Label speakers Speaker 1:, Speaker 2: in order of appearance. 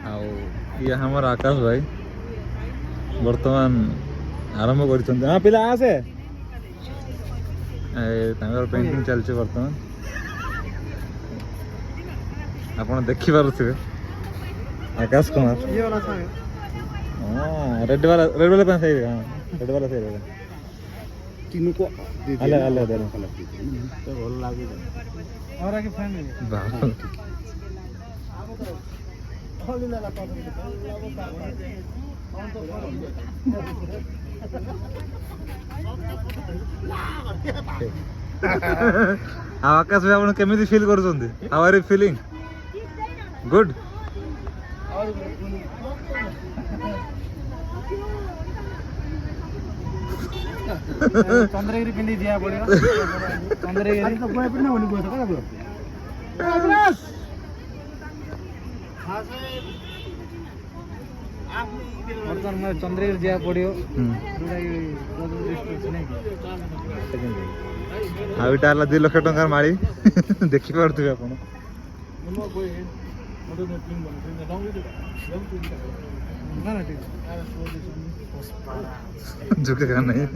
Speaker 1: ये हमर आकाश भाई बर्तमान आरंभ कर हाँ पिला आसे पेंटिंग चलছে बर्तमान आप देखी पारे आकाश कुमार हाँ रेड वाला पेन सही हाँ रेड वाला सही रहेगा
Speaker 2: तीनों को
Speaker 1: अलग अलग दे
Speaker 2: तो बोल लागे और आगे फैन है
Speaker 1: आकाश भाई आप केमी फिल कर how are you feeling good
Speaker 2: Chandragiri पिंडी दिया पड़ेगा चंद्रगिरी तो कोई पिंडी होनी कोई वर्तमान मैं चंद्रगिरी दिया पड़ियो
Speaker 1: आईटा 2 लाख टंकार माड़ी देखि पारथुबे आपण झुकेगा नहीं